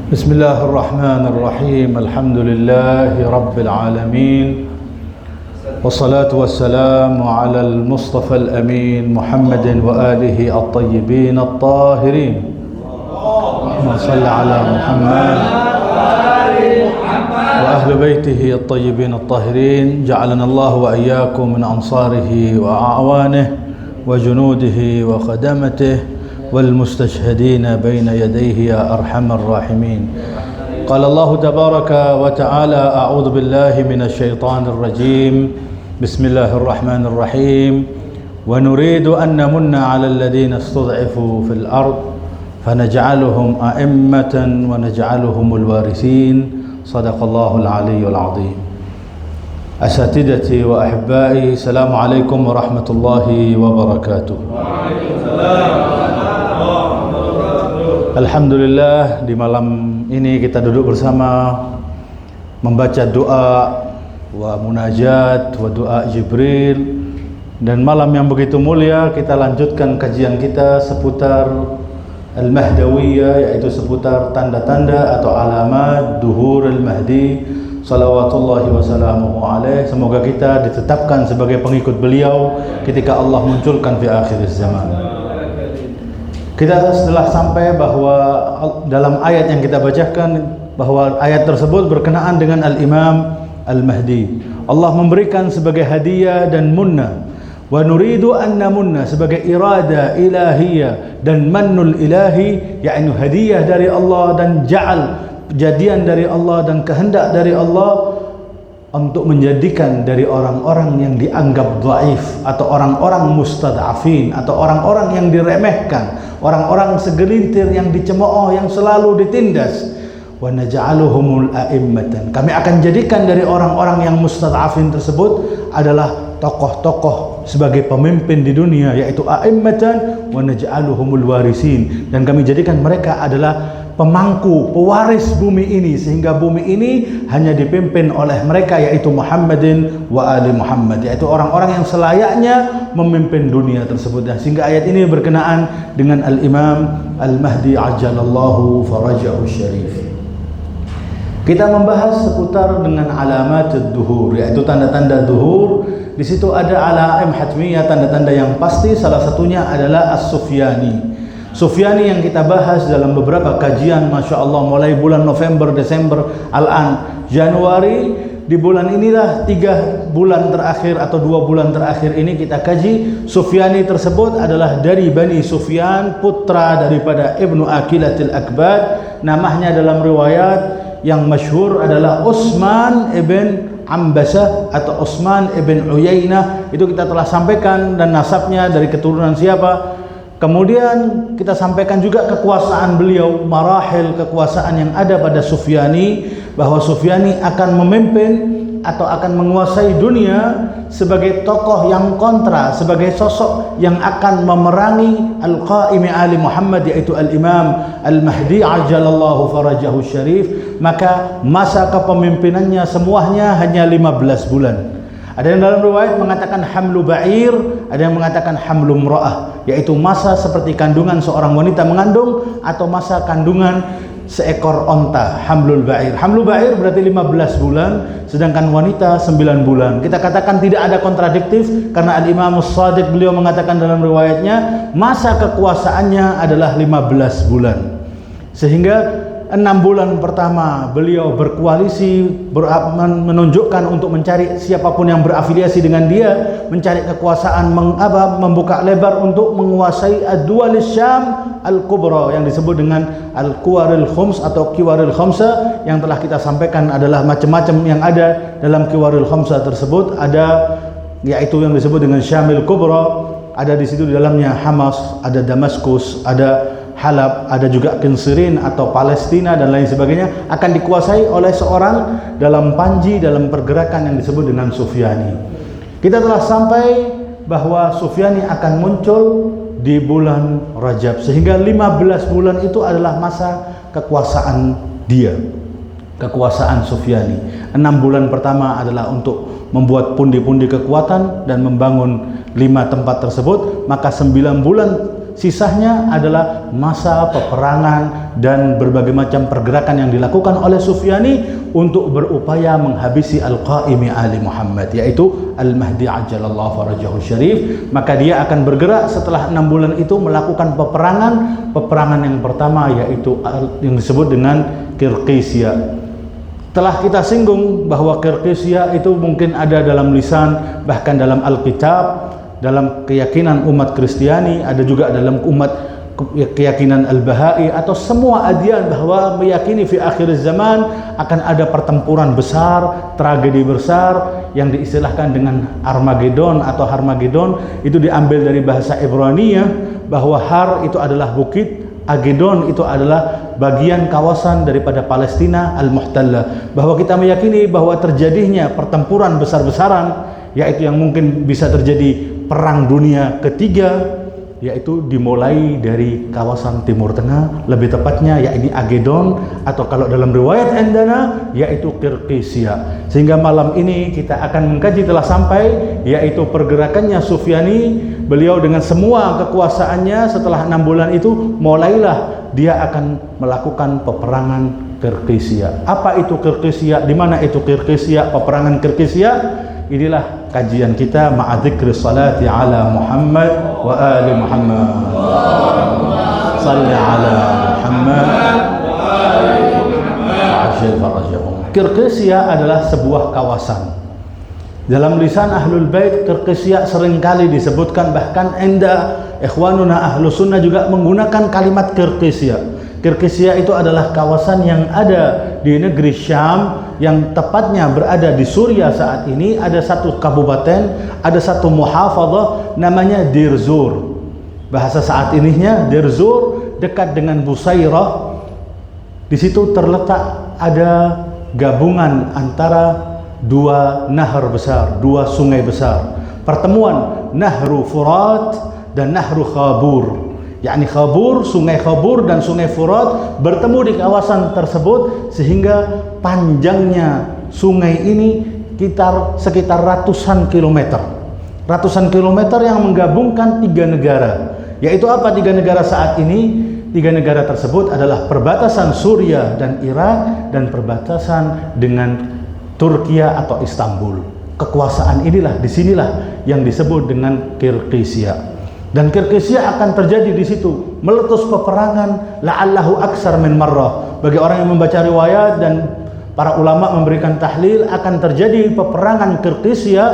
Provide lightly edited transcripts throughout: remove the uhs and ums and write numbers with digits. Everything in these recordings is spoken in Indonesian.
بسم الله الرحمن الرحيم الحمد لله رب العالمين والصلاة والسلام على المصطفى الأمين محمد وآله الطيبين الطاهرين اللهم صل على محمد وأهل بيته الطيبين الطاهرين جعلنا الله وإياكم من أنصاره وأعوانه وجنوده وخدمته والمستشهدين بين يديه يا أرحم الراحمين. قال الله تبارك وتعالى أعوذ بالله من الشيطان الرجيم بسم الله الرحمن الرحيم ونريد أن نمن على الذين استضعفوا في الأرض فنجعلهم أئمة ونجعلهم الوارثين صدق الله العلي العظيم. أساتذتي وأحبائي السلام عليكم ورحمة الله وبركاته. Alhamdulillah, di malam ini kita duduk bersama membaca doa wa munajat wa doa Jibril, dan malam yang begitu mulia kita lanjutkan kajian kita seputar Al-Mahdawiyah, yaitu seputar tanda-tanda atau alamat Duhur Al-Mahdi salawatullahi wassalamuhu alaih. Semoga kita ditetapkan sebagai pengikut beliau ketika Allah munculkan fi akhir zaman. Kita setelah sampai bahwa dalam ayat yang kita bacakan, bahwa ayat tersebut berkenaan dengan Al-Imam Al-Mahdi. Allah memberikan sebagai hadiah dan munnah. Wa nuridu an namunna sebagai irada ilahiyah dan mannul ilahi, yakni hadiah dari Allah dan ja'al, jadian dari Allah dan kehendak dari Allah untuk menjadikan dari orang-orang yang dianggap dhaif atau orang-orang mustad'afin atau orang-orang yang diremehkan, orang-orang segelintir yang dicemooh, yang selalu ditindas. Wa naj'aluhumul a'immatan, kami akan jadikan dari orang-orang yang mustad'afin tersebut adalah tokoh-tokoh sebagai pemimpin di dunia, yaitu a'immatan wa naj'aluhumul warisin, dan kami jadikan mereka adalah pemangku, pewaris bumi ini, sehingga bumi ini hanya dipimpin oleh mereka, yaitu Muhammadin wa ali Muhammad, yaitu orang-orang yang selayaknya memimpin dunia tersebut. Dan sehingga ayat ini berkenaan dengan Al-Imam Al-Mahdi ajalallahu farajahu syarif. Kita membahas seputar dengan alamat duhur, yaitu tanda-tanda duhur. Di situ ada alaim hatmiyah, tanda-tanda yang pasti. Salah satunya adalah As-Sufyani. Sufyani yang kita bahas dalam beberapa kajian, Masya Allah, mulai bulan November, Desember, Al-An, Januari. Di bulan inilah 3 bulan terakhir atau 2 bulan terakhir ini kita kaji. Sufyani tersebut adalah dari Bani Sufyan, putra daripada Ibnu Aqilatil Akbar. Namanya dalam riwayat yang masyhur adalah Utsman ibn Ambasah atau Utsman ibn Uyainah. Itu kita telah sampaikan, dan nasabnya dari keturunan siapa. Kemudian kita sampaikan juga kekuasaan beliau, marahil kekuasaan yang ada pada Sufyani, bahwa Sufyani akan memimpin atau akan menguasai dunia sebagai tokoh yang kontra, sebagai sosok yang akan memerangi Al-Qaimi Ali Muhammad, yaitu Al-Imam Al-Mahdi ajalallahu farajahu syarif. Maka masa kepemimpinannya semuanya hanya 15 bulan. Ada yang dalam riwayat mengatakan hamlu ba'ir, ada yang mengatakan hamlu mra'ah, yaitu masa seperti kandungan seorang wanita mengandung atau masa kandungan seekor onta, hamlul ba'ir. Hamlu ba'ir berarti 15 bulan, sedangkan wanita 9 bulan. Kita katakan tidak ada kontradiktif, karena Al-Imam As-Sadiq beliau mengatakan dalam riwayatnya masa kekuasaannya adalah 15 bulan. Sehingga 6 bulan pertama beliau berkoalisi, menunjukkan untuk mencari siapapun yang berafiliasi dengan dia, mencari kekuasaan, membuka lebar untuk menguasai ad-duwalis Syam al-kubra, yang disebut dengan al-Qiwaril Khums atau Qiwaril Khamsa, yang telah kita sampaikan adalah macam-macam yang ada dalam Qiwaril Khamsa tersebut. Ada yaitu yang disebut dengan Syamil Kubra, ada di situ di dalamnya Hamas, ada Damaskus, ada Halab, ada juga Kinsirin atau Palestina dan lain sebagainya, akan dikuasai oleh seorang dalam panji, dalam pergerakan yang disebut dengan Sufyani. Kita telah sampai bahwa Sufyani akan muncul di bulan Rajab, sehingga 15 bulan itu adalah masa kekuasaan dia, kekuasaan Sufyani. 6 bulan pertama adalah untuk membuat pundi-pundi kekuatan dan membangun 5 tempat tersebut. Maka 9 bulan Sisanya adalah masa peperangan dan berbagai macam pergerakan yang dilakukan oleh Sufyani untuk berupaya menghabisi Al-Qaimi Ali Muhammad, yaitu Al-Mahdi Ajjalallahu Farajahu Syarif. Maka dia akan bergerak setelah 6 bulan itu melakukan peperangan yang pertama, yaitu yang disebut dengan Kirkisya. Telah kita singgung bahwa Kirkisya itu mungkin ada dalam lisan, bahkan dalam Alkitab, dalam keyakinan umat Kristiani, ada juga dalam keyakinan Al-Bahai atau semua adian, bahwa meyakini fi akhir zaman akan ada pertempuran besar, tragedi besar yang diistilahkan dengan Armageddon atau Harmageddon. Itu diambil dari bahasa Ibraniyah, bahwa Har itu adalah bukit, Agedon itu adalah bagian kawasan daripada Palestina Al-Muhtalla. Bahwa kita meyakini bahwa terjadinya pertempuran besar-besaran, yaitu yang mungkin bisa terjadi Perang Dunia Ketiga, yaitu dimulai dari kawasan Timur Tengah, lebih tepatnya yaitu Agedon, atau kalau dalam riwayat Endana yaitu Kirkisya. Sehingga malam ini kita akan mengkaji telah sampai, yaitu pergerakannya Sufyani. Beliau dengan semua kekuasaannya setelah 6 bulan itu mulailah dia akan melakukan peperangan Kirkisya. Apa itu Kirkisya? Di mana itu Kirkisya? Peperangan Kirkisya. Inilah kajian kita ma'adzikri salati ala Muhammad wa ali Muhammad. Salli ala Muhammad wa ajil farajahum. Kirkisya adalah sebuah kawasan. Dalam lisan Ahlul Bait, Kirkisya seringkali disebutkan, bahkan ikhwanuna Ahlus Sunnah juga menggunakan kalimat Kirkisya. Kirkisya itu adalah kawasan yang ada di negeri Syam, yang tepatnya berada di Suriah saat ini. Ada satu kabupaten, ada satu muhafadzah namanya Deir Zur. Bahasa saat ininya Deir Zur, dekat dengan Busairah. Di situ terletak ada gabungan antara dua nahar besar, dua sungai besar. Pertemuan Nahru Furat dan Nahru Khabur. yakni Khabur, sungai Khabur dan sungai Furat bertemu di kawasan tersebut, sehingga panjangnya sungai ini sekitar ratusan kilometer yang menggabungkan 3 negara. Yaitu apa 3 negara saat ini? 3 negara tersebut adalah perbatasan Suriah dan Irak dan perbatasan dengan Turkiya atau Istanbul. Kekuasaan inilah, disinilah yang disebut dengan Kirkisya. Dan Kirkisya akan terjadi di situ, meletus peperangan la'allahu aksar min marrah. Bagi orang yang membaca riwayat dan para ulama memberikan tahlil, akan terjadi peperangan Kirkisya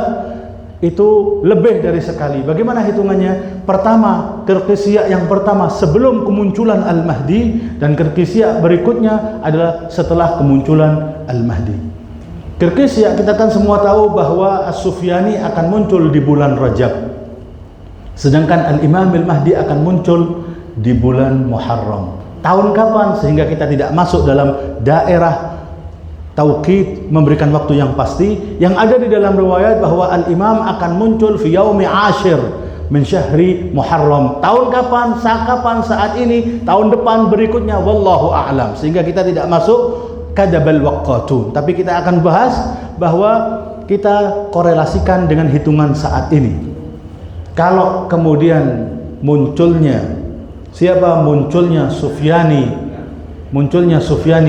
itu lebih dari sekali. Bagaimana hitungannya? Pertama, Kirkisya yang pertama sebelum kemunculan Al-Mahdi, dan Kirkisya berikutnya adalah setelah kemunculan Al-Mahdi. Kirkisya, kita kan semua tahu bahwa As-Sufyani akan muncul di bulan Rajab, sedangkan Al-Imam Al-Mahdi akan muncul di bulan Muharram. Tahun kapan? Sehingga kita tidak masuk dalam daerah tauqid, memberikan waktu yang pasti. Yang ada di dalam riwayat bahwa Al-Imam akan muncul fi yaumi ashir min syahri Muharram. Tahun kapan? Saat ini, tahun depan, berikutnya, wallahu a'lam. Sehingga kita tidak masuk kadabal waqatu. Tapi kita akan bahas bahwa kita korelasikan dengan hitungan saat ini. Kalau kemudian munculnya Sufyani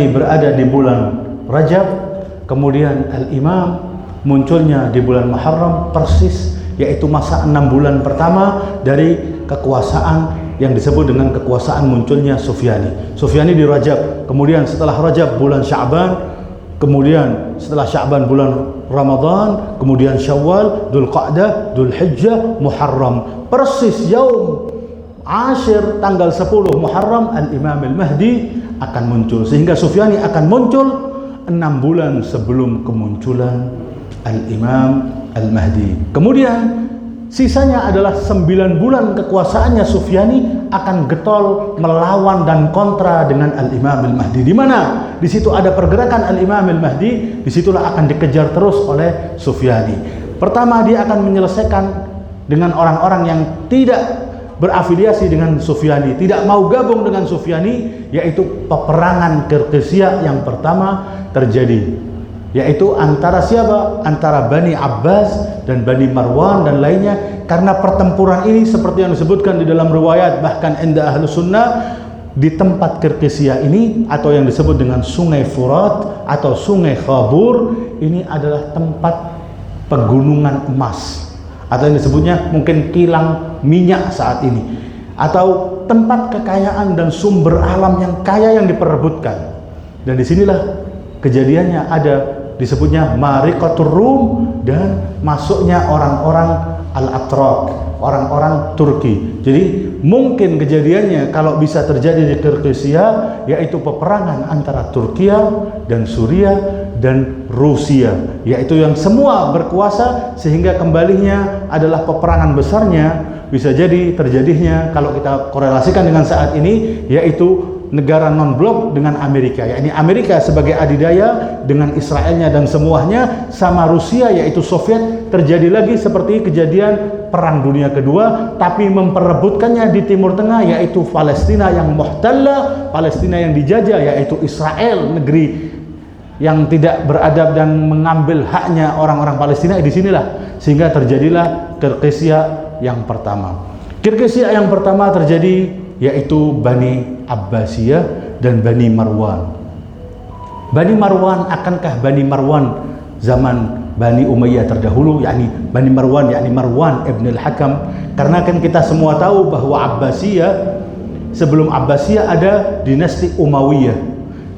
berada di bulan Rajab, kemudian Al-Imam munculnya di bulan Muharram, persis yaitu masa 6 bulan pertama dari kekuasaan yang disebut dengan kekuasaan munculnya Sufyani. Sufyani di Rajab, kemudian setelah Rajab bulan Sya'ban, kemudian setelah Sya'ban bulan Ramadan, kemudian Syawal, Dzulqa'dah, Dzulhijjah, Muharram. Persis yaum Ashir tanggal 10 Muharram Al-Imam Al-Mahdi akan muncul, sehingga Sufyani akan muncul 6 bulan sebelum kemunculan Al-Imam Al-Mahdi. Kemudian sisanya adalah 9 bulan kekuasaannya Sufyani akan getol melawan dan kontra dengan Al-Imam Al-Mahdi. Di mana? Di situ ada pergerakan Al-Imam Al-Mahdi, disitulah akan dikejar terus oleh Sufyani. Pertama, dia akan menyelesaikan dengan orang-orang yang tidak berafiliasi dengan Sufyani, tidak mau gabung dengan Sufyani, yaitu peperangan Kirkisya yang pertama terjadi, yaitu antara siapa? Antara Bani Abbas dan Bani Marwan dan lainnya karena pertempuran ini seperti yang disebutkan di dalam riwayat, bahkan inda ahlu sunnah, di tempat Kirgizia ini atau yang disebut dengan Sungai Furat atau Sungai Khabur, ini adalah tempat pegunungan emas, atau yang disebutnya mungkin kilang minyak saat ini, atau tempat kekayaan dan sumber alam yang kaya yang diperebutkan. Dan disinilah kejadiannya ada disebutnya Mariqatur Rum dan masuknya orang-orang Al-Atrak, orang-orang Turki. Jadi mungkin kejadiannya kalau bisa terjadi di Kirgizia, yaitu peperangan antara Turkiya dan Suriah dan Rusia, yaitu yang semua berkuasa, sehingga kembalinya adalah peperangan besarnya bisa jadi terjadinya kalau kita korelasikan dengan saat ini, yaitu negara non-blok dengan Amerika, yakni Amerika sebagai adidaya dengan Israelnya dan semuanya, sama Rusia yaitu Soviet, terjadi lagi seperti kejadian Perang Dunia Kedua, tapi memperebutkannya di Timur Tengah, yaitu Palestina yang muhtalla, Palestina yang dijajah, yaitu Israel, negeri yang tidak beradab dan mengambil haknya orang-orang Palestina. Di sinilah sehingga terjadilah Kirgizia yang pertama. Kirgizia yang pertama terjadi yaitu Bani Abbasiyah dan Bani Marwan. Bani Marwan, akankah Bani Marwan zaman Bani Umayyah terdahulu, yakni Bani Marwan, yakni Marwan ibn al-Hakam? Karena kan kita semua tahu bahwa Abbasiyah, sebelum Abbasiyah ada dinasti Umayyah.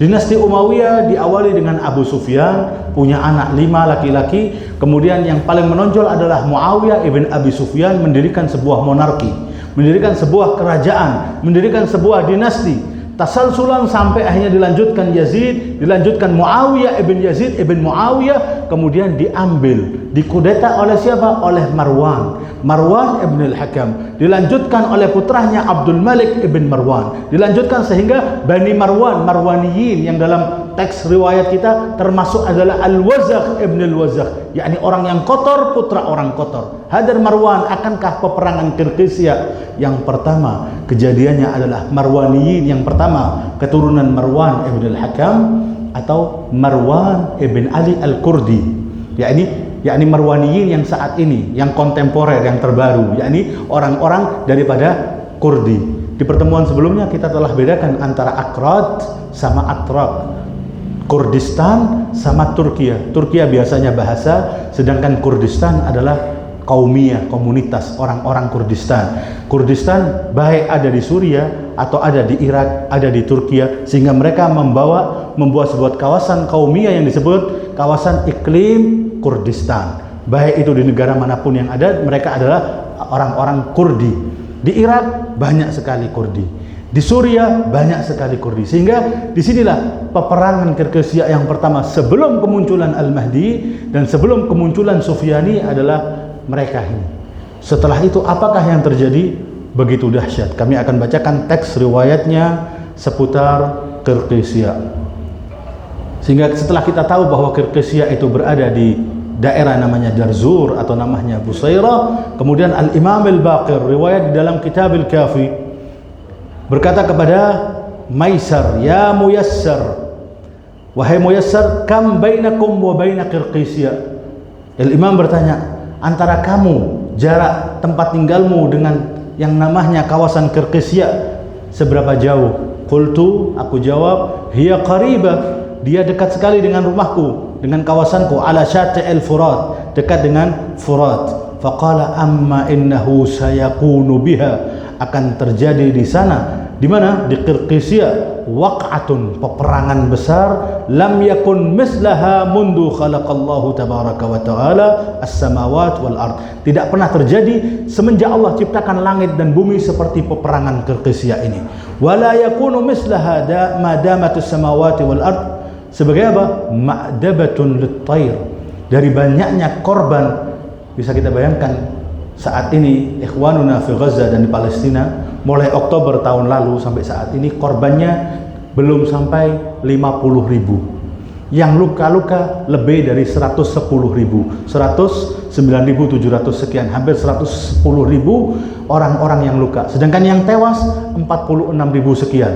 Dinasti Umayyah diawali dengan Abu Sufyan, punya anak 5 laki-laki. Kemudian yang paling menonjol adalah Muawiyah ibn Abi Sufyan, mendirikan sebuah monarki, mendirikan sebuah kerajaan, mendirikan sebuah dinasti. Tasalsulan sampai akhirnya dilanjutkan Yazid, dilanjutkan Muawiyah ibn Yazid ibn Muawiyah, kemudian diambil, dikudeta oleh siapa? Oleh Marwan, Marwan ibn al-Hakam, dilanjutkan oleh putranya Abdul Malik ibn Marwan, dilanjutkan sehingga Bani Marwan, Marwaniyin, yang dalam teks riwayat kita termasuk adalah Al-Wazakh ibn al-Wazakh, yakni orang yang kotor, putra orang kotor. Hadar Marwan. Akankah peperangan Kirgizia yang pertama kejadiannya adalah Marwaniyin yang pertama, keturunan Marwan ibn al-Hakam atau Marwan ibn Ali al-Kurdi, yakni Marwaniyin yang saat ini, yang kontemporer, yang terbaru, yakni orang-orang daripada Kurdi. Di pertemuan sebelumnya kita telah bedakan antara Akrad sama Atrak, Kurdistan sama Turkiya. Turkiya biasanya bahasa, sedangkan Kurdistan adalah kaumiyah, komunitas orang-orang Kurdistan. Kurdistan baik ada di Suriah atau ada di Irak, ada di Turkiya, sehingga mereka membuat sebuah kawasan kaumiyah yang disebut kawasan iklim Kurdistan. Baik itu di negara manapun yang ada, mereka adalah orang-orang Kurdi. Di Irak banyak sekali Kurdi, di Suriah banyak sekali Kurdi, sehingga disinilah peperangan Kirgizia yang pertama sebelum kemunculan Al-Mahdi dan sebelum kemunculan Sufyani adalah mereka ini. Setelah itu apakah yang terjadi? Begitu dahsyat. Kami akan bacakan teks riwayatnya seputar Kirgizia, sehingga setelah kita tahu bahwa Kirgizia itu berada di daerah namanya Darzur atau namanya Busairah, kemudian Al-Imam Al-Baqir riwayat di dalam Kitab Al-Kafi berkata kepada Maisar, ya Muyassar, wahai Muyassar, kam bainakum wa baina Kirgizia? Al-Imam bertanya, antara kamu, jarak tempat tinggalmu dengan yang namanya kawasan Kirgizia seberapa jauh? Qultu, aku jawab, hiya qaribah, dia dekat sekali dengan rumahku, dengan kawasanku, ala syati'il Furat, dekat dengan Furat. Faqala amma innahu sayakunu biha, akan terjadi di sana, di mana? Di Kirgizia, waq'atun, peperangan besar, lam yakun mislaha mundu khalaqallahu tabaraka wa ta'ala as-samawat wal ard, tidak pernah terjadi semenjak Allah ciptakan langit dan bumi seperti peperangan Kirgizia ini. Wala yakunu mislaha ma damatus samawati wal ard, sebagai apa? Ma'dabatun lit-tayr, dari banyaknya korban. Bisa kita bayangkan saat ini ikhwanuna fi Gaza dan di Palestina, mulai Oktober tahun lalu sampai saat ini korbannya belum sampai 50.000. Yang luka-luka lebih dari 110.000, 109.700 sekian, hampir 110.000 orang-orang yang luka. Sedangkan yang tewas 46.000 sekian.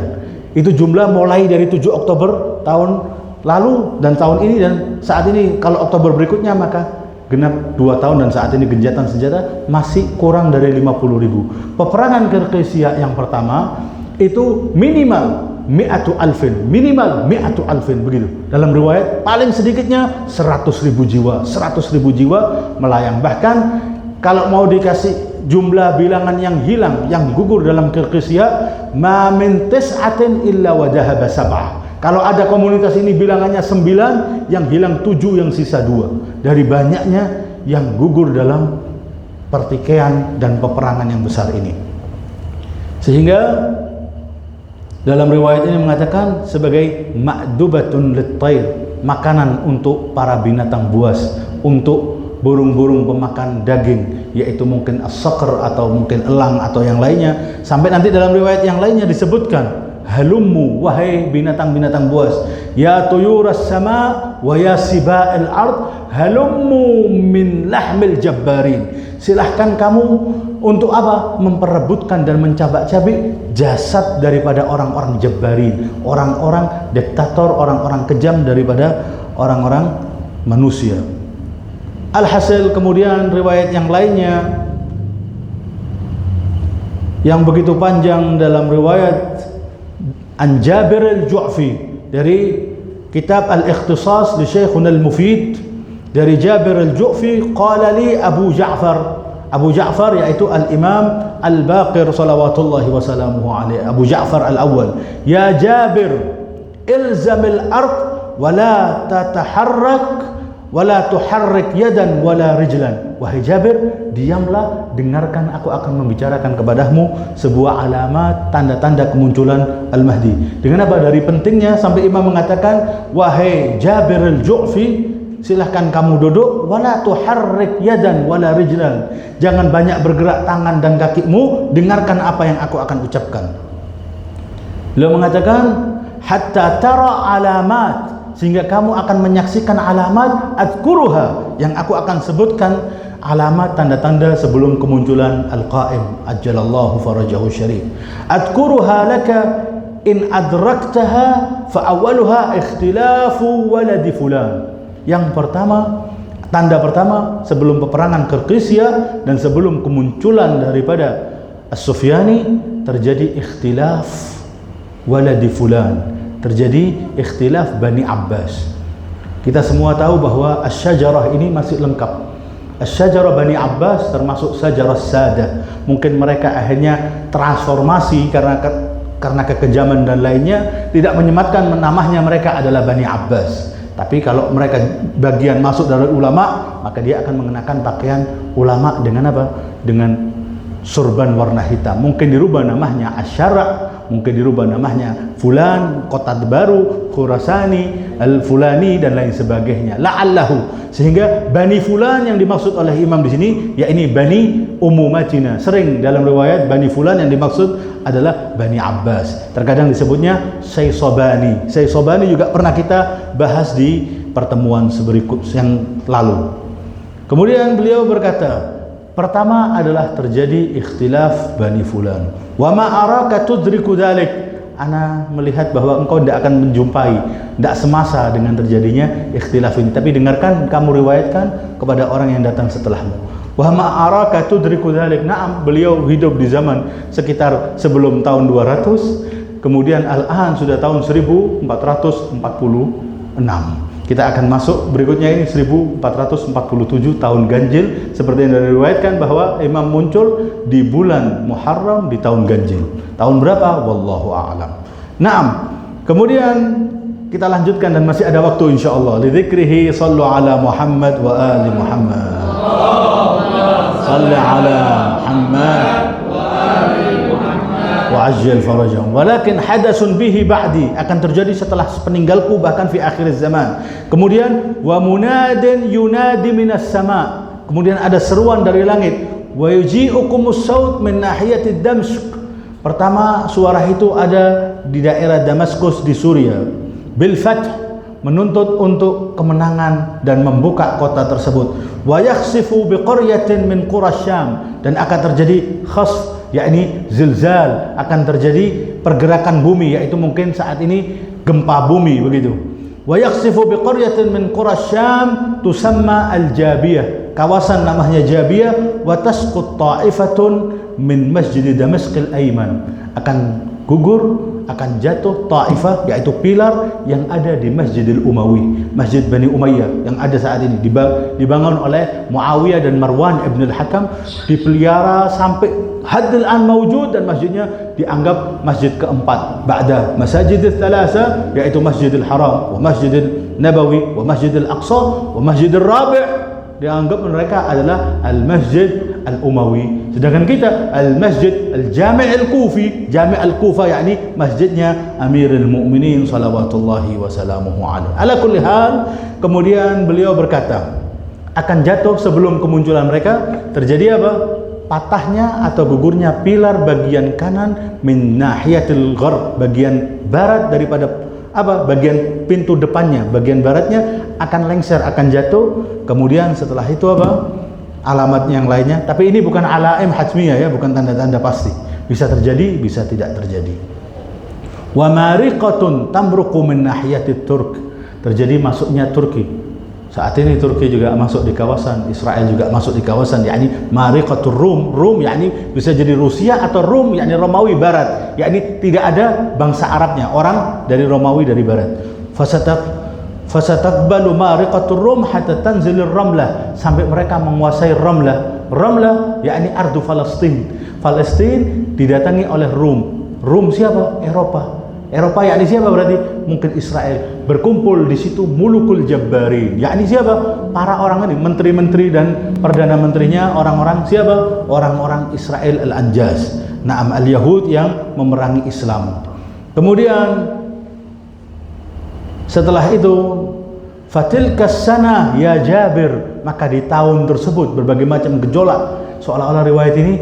Itu jumlah mulai dari 7 Oktober tahun lalu dan tahun ini dan saat ini. Kalau Oktober berikutnya maka genap 2 tahun dan saat ini gencatan senjata masih kurang dari 50.000. Peperangan Qirqiziyah yang pertama itu minimal mi'atu alfin, minimal mi'atu alfin begitu. Dalam riwayat paling sedikitnya 100.000 jiwa, 100.000 jiwa melayang. Bahkan kalau mau dikasih jumlah bilangan yang hilang, yang gugur dalam Qirqiziyah, ma min tis'atin illa wa dhahaba sab'ah. Kalau ada komunitas ini bilangannya 9, yang hilang 7, yang sisa 2. Dari banyaknya yang gugur dalam pertikaian dan peperangan yang besar ini. Sehingga dalam riwayat ini mengatakan sebagai ma'dubatun lit-tayr, makanan untuk para binatang buas, untuk burung-burung pemakan daging, yaitu mungkin as-saqr atau mungkin elang atau yang lainnya. Sampai nanti dalam riwayat yang lainnya disebutkan, halummu, wahai binatang-binatang buas, ya tuyuras sama wa ya siba'il ard, halummu min lahmil jabbarin. Silahkan kamu untuk apa? Memperebutkan dan mencabik-cabik jasad daripada orang-orang jabbarin, orang-orang diktator, orang-orang kejam daripada orang-orang manusia. Alhasil kemudian riwayat yang lainnya yang begitu panjang dalam riwayat An Jabir al-Ju'fi dari kitab Al-Ikhtisas li Syekhuna al-Mufid, dari Jabir al-Ju'fi, qala li Abu Ja'far yaitu al-Imam al-Baqir salawatullahi wasalamuhu alaihi, Abu Ja'far al-Awwal, ya Jabir ilzamil ard wa la tataharrak wala tuharrik yadan wala rijlan. Wahai Jabir, diamlah, dengarkan aku akan membicarakan kepadamu sebuah alamat, tanda-tanda kemunculan Al-Mahdi. Dengan apa? Dari pentingnya sampai Imam mengatakan, wahai Jabir al-Ju'fi, silahkan kamu duduk, wala tuharrik yadan wala rijlan. Jangan banyak bergerak tangan dan kakimu, dengarkan apa yang aku akan ucapkan. Beliau mengatakan, hatta tara alamat, sehingga kamu akan menyaksikan alamat, adkuruha, yang aku akan sebutkan alamat tanda-tanda sebelum kemunculan Al-Qaim ajjalallahu farajahu syarif. Adkuruha laka in adraktaha fa awwaluha ikhtilafu waladi fulan. Yang pertama, tanda pertama sebelum peperangan Qirqiziyah dan sebelum kemunculan daripada As-Sufyani, terjadi ikhtilaf waladi fulan, terjadi ikhtilaf Bani Abbas. Kita semua tahu bahwa asy-syajarah ini masih lengkap. Asy-syajarah Bani Abbas termasuk syajarah sadah. Mungkin mereka akhirnya transformasi karena kekejaman dan lainnya, tidak menyematkan namanya mereka adalah Bani Abbas. Tapi kalau mereka bagian masuk dari ulama, maka dia akan mengenakan pakaian ulama dengan apa? Dengan surban warna hitam. Mungkin dirubah namanya Asyara, mungkin dirubah namanya Fulan, Kota Baru, Khurasani, Al-Fulani dan lain sebagainya. La'allahu. Sehingga Bani Fulan yang dimaksud oleh Imam di sini, yakni Bani Umumatina. Sering dalam riwayat Bani Fulan yang dimaksud adalah Bani Abbas. Terkadang disebutnya Saysobani. Saysobani juga pernah kita bahas di pertemuan berikut yang lalu. Kemudian beliau berkata, pertama adalah terjadi ikhtilaf Bani Fulan. Wa ma araka tudriku dzalik. Ana melihat bahwa engkau tidak akan menjumpai, tidak semasa dengan terjadinya ikhtilaf ini. Tapi dengarkan, kamu riwayatkan kepada orang yang datang setelahmu. Wa ma araka tudriku dzalik. Naam, beliau hidup di zaman sekitar sebelum tahun 200. Kemudian al-an sudah tahun 1446. Kita akan masuk berikutnya ini 1447 tahun ganjil, seperti yang diriwayatkan bahwa Imam muncul di bulan Muharram di tahun ganjil. Tahun berapa? Wallahu a'lam. Naam. Kemudian kita lanjutkan dan masih ada waktu insyaallah. Lidzikrihi sallu ala Muhammad wa ali Muhammad. Salli ala Muhammad wa ajjal farajahum. Walakin hadasun bihi ba'di, akan terjadi setelah peninggalku, bahkan fi akhir zaman. Kemudian wa munadin yunadi minas sama, kemudian ada seruan dari langit. Wa yuji'ukumus saut min nahiyati Damsyq. Pertama, suara itu ada di daerah Damaskus di Suriah. Bil fath, menuntut untuk kemenangan dan membuka kota tersebut. Wa yakhsifu biqaryatin min qurasyam, dan akan terjadi khasf, yakni zilzal, akan terjadi pergerakan bumi, yaitu mungkin saat ini gempa bumi begitu. Wa yakhsifu biqaryatin min qurasyam tusamma al-Jabiyah, kawasan namanya Jabiyah, wa tasqut ta'ifatun min Masjid Damashq al-Aiman, akan gugur, akan jatuh ta'ifah, yaitu pilar yang ada di Masjidil Umawi, Masjid Bani Umayyah yang ada saat ini, dibangun oleh Muawiyah dan Marwan ibn al-Hakam, dipelihara sampai haddil an mawjud, dan masjidnya dianggap masjid keempat ba'da Masajidil Thalasa, yaitu Masjidil Haram, wa Masjidil Nabawi, wa Masjidil Aqsa, wa Masjidil Rabi', dianggap mereka adalah Al-Masjid Al-Umawi. Sedangkan kita Al-Masjid Al-Jami' Al-Kufi, Jami' Al-Kufa, yakni masjidnya Amirul Mukminin salawatullahi wasallamuhu alaihi. Ala kulli hal, kemudian beliau berkata, akan jatuh sebelum kemunculan mereka. Terjadi apa? Patahnya atau gugurnya pilar bagian kanan min nahiyatil gharb, bagian barat daripada apa? Bagian pintu depannya, bagian baratnya akan lengser, akan jatuh. Kemudian setelah itu apa? Alamat yang lainnya, tapi ini bukan alaim hatmiyah ya, bukan tanda-tanda pasti. Bisa terjadi, bisa tidak terjadi. Wa mariqatun tamruqu min nahiyatit Turk. Terjadi masuknya Turki. Saat ini Turki juga masuk di kawasan, Israel juga masuk di kawasan, yakni mariqatur Rum. Rum yakni bisa jadi Rusia atau Rum yakni Romawi Barat, yakni tidak ada bangsa Arabnya, orang dari Romawi dari Barat. Fasatakbalu mariqatur Rum hatta tanzilir Ramlah, sampai mereka menguasai Ramlah. Ramlah yakni ardu Palestin. Palestin didatangi oleh Rum. Rum siapa? Eropa. Eropa yakni siapa berarti? Mungkin Israel. Berkumpul di situ mulukul jabbarin. Yakni siapa? Para orang ini, menteri-menteri dan perdana menterinya, orang-orang siapa? Orang-orang Israel al-Anjaz. Naam, al-Yahud yang memerangi Islam. Kemudian setelah itu, fatilkas sana ya Jabir, maka di tahun tersebut berbagai macam gejolak, seolah-olah riwayat ini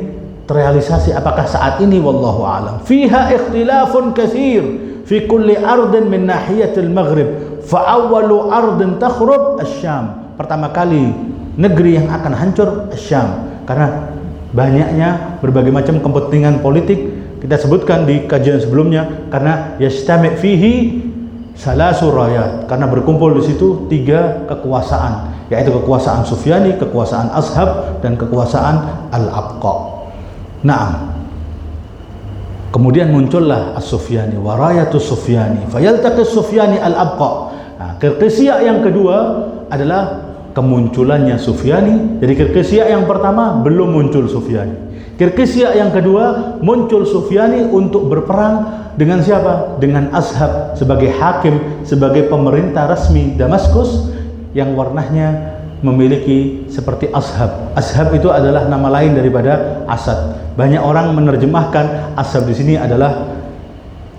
terrealisasi. Apakah saat ini? Wallahu a'lam. Fiha ikhtilafun katsir fi kulli ardin min nahiyatil maghrib, fa awwalu ardin takhrub asy-Syam. Pertama kali negeri yang akan hancur Asy-Syam, karena banyaknya berbagai macam kepentingan politik. Kita sebutkan di kajian sebelumnya, karena yastami' fihi salasu rayat, karena berkumpul di situ tiga kekuasaan, yaitu kekuasaan Sufyani, kekuasaan Ashab, dan kekuasaan Al-Abqa. Naam. Kemudian muncullah As-Sufyani, warayatus Sufyani, fayaltaqis Sufyani Al-Abqa. Nah, Kirkisiyah yang kedua adalah kemunculannya Sufyani. Jadi Kirkisiyah yang pertama belum muncul Sufyani. Kirkisiyah yang kedua muncul Sufyani untuk berperang dengan siapa? Dengan Ashab sebagai hakim, sebagai pemerintah resmi Damaskus yang warnanya memiliki seperti Ashab. Ashab itu adalah nama lain daripada Asad. Banyak orang menerjemahkan Ashab di sini adalah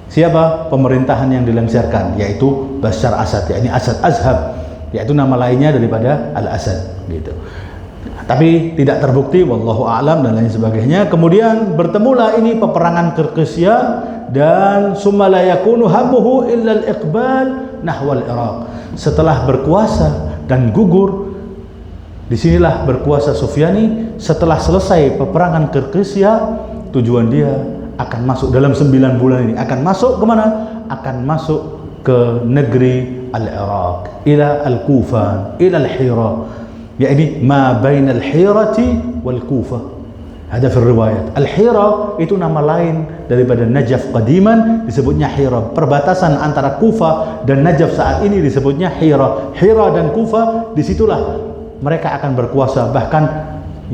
siapa? Pemerintahan yang dilengsarkan, yaitu Bashar Asad, yakni Asad Ashab, yaitu nama lainnya daripada Al-Asad gitu. Tapi tidak terbukti, wallahu a'lam, dan lain sebagainya. Kemudian bertemulah ini peperangan Kirkisiyah, dan summa la yakunu hammuhu illa al-iqbal nahwal Iraq. Setelah berkuasa dan gugur, disinilah berkuasa Sufyani. Setelah selesai peperangan Kirkisiyah, tujuan dia akan masuk dalam 9 bulan ini, akan masuk kemana? Akan masuk ke negeri Al-Iraq, ila Al-Kufa, ila Al-Hira, yakni ma bain al-Hirati wal Kufa. Ada di riwayat. Al-Hira itu nama lain daripada Najaf qadiman, disebutnya Hira. Perbatasan antara Kufa dan Najaf saat ini disebutnya Hira. Hira dan Kufa, disitulah mereka akan berkuasa. Bahkan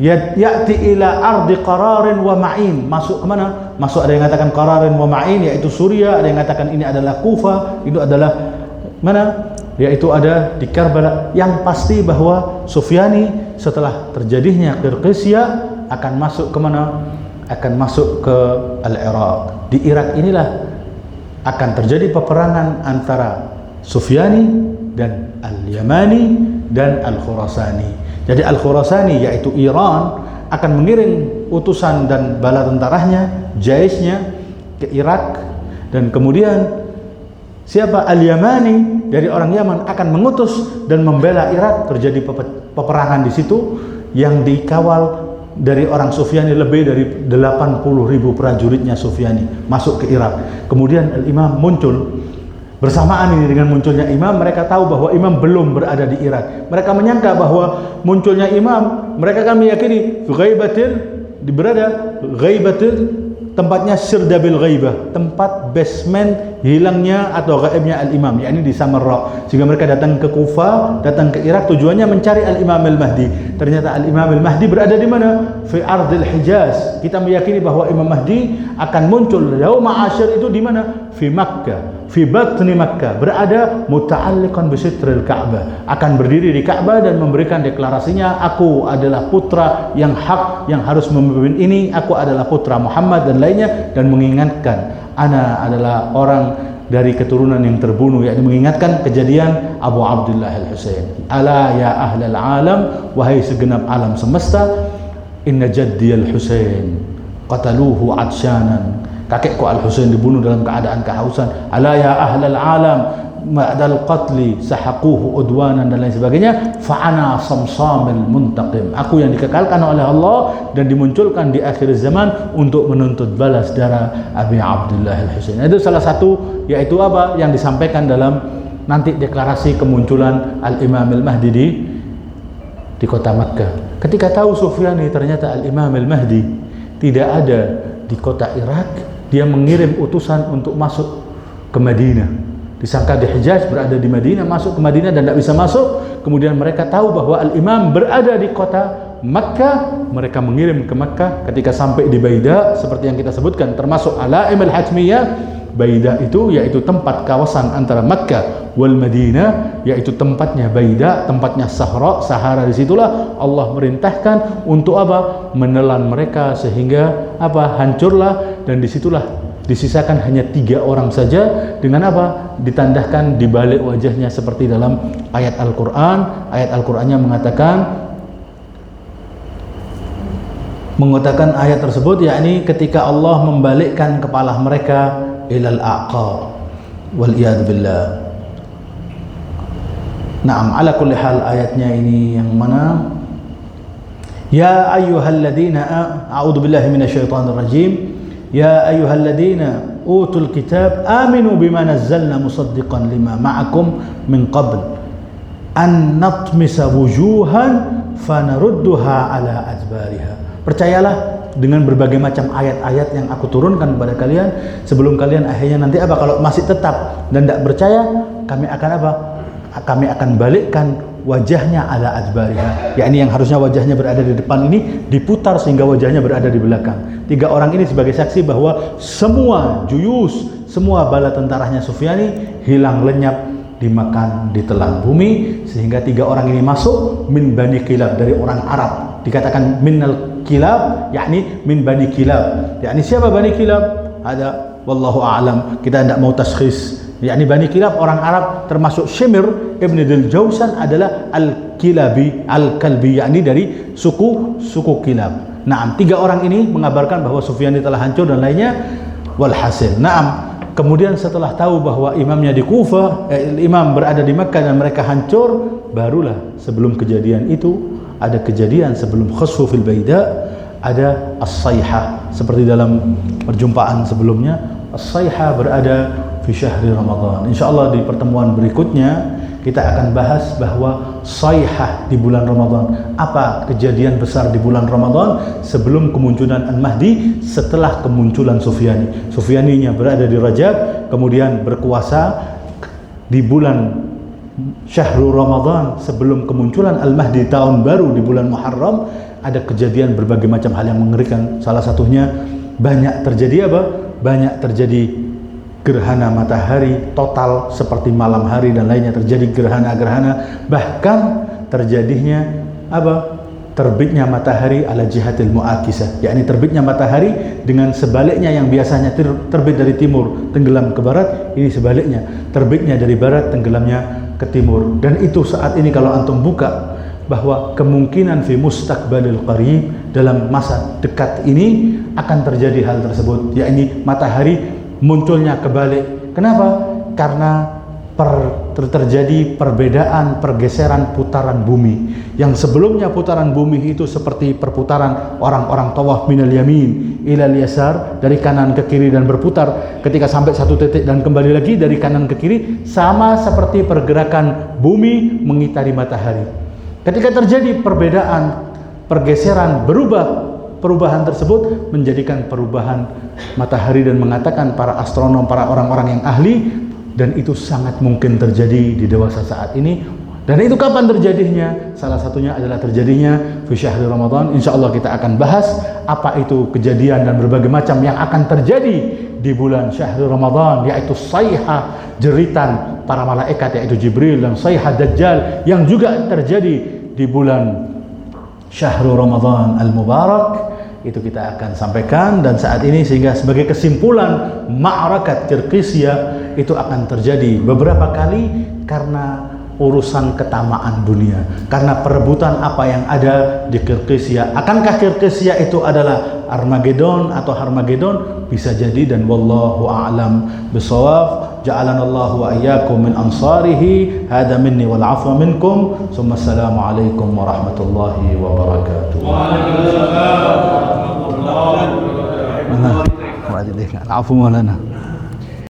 ya'ti ila ardi qararin wa ma'in. Masuk ke mana? Masuk, ada yang mengatakan qararin wa ma'in, yaitu Suriah. Ada yang mengatakan ini adalah Kufa, itu adalah mana? Yaitu ada di Karbala. Yang pasti bahwa Sufyani setelah terjadinya Kirkisiyah akan masuk ke mana? Akan masuk ke Al-Iraq. Di Irak inilah akan terjadi peperangan antara Sufyani dan Al-Yamani dan Al-Khurasani. Jadi Al-Khurasani yaitu Iran akan mengirim utusan dan bala tentaranya, jaisnya ke Irak, dan kemudian siapa? Al-Yamani dari orang Yaman akan mengutus dan membela Irak. Terjadi peperangan di situ yang dikawal dari orang Sufyani, lebih dari 80.000 prajuritnya Sufyani masuk ke Irak. Kemudian Al-Imam muncul Bersamaan ini dengan munculnya imam, mereka tahu bahwa imam belum berada di Irak. Mereka menyangka bahwa munculnya imam, mereka kan meyakini ghaibatil tempatnya sirdabil ghaibah, tempat basement hilangnya atau gaibnya al-imam, yakni di Samarra. Sehingga mereka datang ke Kufa, datang ke Irak, tujuannya mencari al-Imam al-Mahdi. Ternyata al-Imam al-Mahdi berada di mana? Fi ardil Hijaz. Kita meyakini bahwa Imam Mahdi akan muncul yaum Asyur itu di mana? Fi Makkah, fi batni Makkah, berada muta'alliqan bi sitril Ka'bah, akan berdiri di Ka'bah dan memberikan deklarasinya, aku adalah putra yang hak yang harus memimpin ini, aku adalah putra Muhammad dan lainnya, dan mengingatkan ana adalah orang dari keturunan yang terbunuh, yakni mengingatkan kejadian Abu Abdullah al-Husain. Ala ya ahlal alam, wahai segenap alam semesta, inna jaddi al-Husain qataluhu atsyanan, kakekku al-Husain dibunuh dalam keadaan kehausan. Ala ya ahlal alam ma'dal qatli sahaquhu udwanan dan lain sebagainya. Fa'ana samsamil muntaqim, aku yang dikekalkan oleh Allah dan dimunculkan di akhir zaman untuk menuntut balas darah Abi Abdullah al-Husain. Itu salah satu, yaitu apa yang disampaikan dalam nanti deklarasi kemunculan al-Imam al-Mahdi di kota Makkah. Ketika tahu Sufyani ternyata al-Imam al-Mahdi tidak ada di kota Irak, dia mengirim utusan untuk masuk ke Madinah. Disangka di Hijaz, berada di Madinah, masuk ke Madinah dan tidak bisa masuk. Kemudian mereka tahu bahwa al-Imam berada di kota Makkah, mereka mengirim ke Makkah. Ketika sampai di Baida, seperti yang kita sebutkan, termasuk Alaim al-Hatmiyah, Baida itu yaitu tempat kawasan antara Makkah wal Madinah, yaitu tempatnya Baida, tempatnya Sahara. Disitulah Allah merintahkan untuk apa? Menelan mereka sehingga apa? Hancurlah, dan disitulah disisakan hanya 3 orang saja. Dengan apa? Ditandahkan di balik wajahnya seperti dalam ayat Al-Quran. Ayat Al-Qurannya mengatakan ayat tersebut, yakni ketika Allah membalikkan kepala mereka ilal aqar wal iyad billah. Naam, ala kulli hal ayatnya ini yang mana? Ya ayyuhalladzina a'udzu billahi minasyaitonir rajim. Ya ayyuhalladzina utul kitab aminu bima nazzalna musaddiqan lima ma'akum min qabl an natmisa wujuhan fanarudduha ala adbariha. Percayalah dengan berbagai macam ayat-ayat yang aku turunkan kepada kalian sebelum kalian akhirnya nanti apa? Kalau masih tetap dan tidak percaya, kami akan apa? Kami akan balikkan wajahnya ala adbariha, yakni yang harusnya wajahnya berada di depan ini diputar sehingga wajahnya berada di belakang. 3 orang ini sebagai saksi bahwa semua juyus, semua bala tentaranya Sufyani hilang lenyap, dimakan, ditelan bumi, sehingga 3 orang ini masuk min Bani Kilab, dari orang Arab. Dikatakan minal Kilab, yakni min Bani Kilab. Yakni siapa Bani Kilab? Ada wallahu a'lam, kita tidak mau taskhis. Yakni Bani Kilab orang Arab, termasuk Shimir Ibn Dil Jausan adalah Al-Kilabi, Al-Kalbi, yakni dari suku Kilab. Naam, 3 orang ini mengabarkan bahwa Sufyani telah hancur dan lainnya. Walhasil, naam, kemudian setelah tahu bahwa imamnya di Kufah, imam berada di Makkah dan mereka hancur, barulah sebelum kejadian itu ada kejadian sebelum khusfu fil Baida, ada as-sayhah. Seperti dalam perjumpaan sebelumnya, as-sayhah berada fi syahri Ramadan. Insyaallah di pertemuan berikutnya kita akan bahas bahwa sayhah di bulan Ramadan. Apa kejadian besar di bulan Ramadan sebelum kemunculan Al-Mahdi, setelah kemunculan Sufyani. Sufyaninya berada di Rajab, kemudian berkuasa di bulan Syahrul Ramadan sebelum kemunculan Al-Mahdi tahun baru di bulan Muharram. Ada kejadian berbagai macam hal yang mengerikan. Salah satunya banyak terjadi apa? Banyak terjadi gerhana matahari total seperti malam hari dan lainnya, terjadi gerhana-gerhana, bahkan terjadinya apa? Terbitnya matahari ala jihatil muakisah, yakni terbitnya matahari dengan sebaliknya, yang biasanya terbit dari timur tenggelam ke barat, ini sebaliknya, terbitnya dari barat tenggelamnya ke timur. Dan itu saat ini kalau antum buka bahwa kemungkinan fi mustaqbalil qarib, dalam masa dekat ini akan terjadi hal tersebut, yakni matahari munculnya kebalik. Kenapa? Karena terjadi perbedaan, pergeseran putaran bumi. Yang sebelumnya putaran bumi itu seperti perputaran orang-orang tawaf minal yamin ilal yasar, dari kanan ke kiri dan berputar. Ketika sampai satu titik dan kembali lagi dari kanan ke kiri, sama seperti pergerakan bumi mengitari matahari. Ketika terjadi perbedaan, pergeseran, perubahan tersebut menjadikan perubahan matahari, dan mengatakan para astronom, para orang-orang yang ahli, dan itu sangat mungkin terjadi di dewasa saat ini. Dan itu kapan terjadinya? Salah satunya adalah terjadinya fi syahr Ramadan. Insyaallah kita akan bahas apa itu kejadian dan berbagai macam yang akan terjadi di bulan syahr Ramadan, yaitu sayhah, jeritan para malaikat yaitu Jibril, dan sayhah Dajjal yang juga terjadi di bulan syahr Ramadan al-Mubarak. Itu kita akan sampaikan, dan saat ini sehingga sebagai kesimpulan, ma'arakat Kirgisya itu akan terjadi beberapa kali karena urusan ketamaan dunia, karena perebutan apa yang ada di Kirgisya. Akankah Kirgisya itu adalah Armageddon atau Harmageddon? Bisa jadi, dan wallahu a'lam bishawab. Ja'alanallahu wa iyyakum min ansarihi. Hada minni wal 'afwa minkum. Summa assalamu alaikum warahmatullahi wabarakatuh. Waalaikumsalam warahmatullahi wabarakatuh. Al'afwu lana.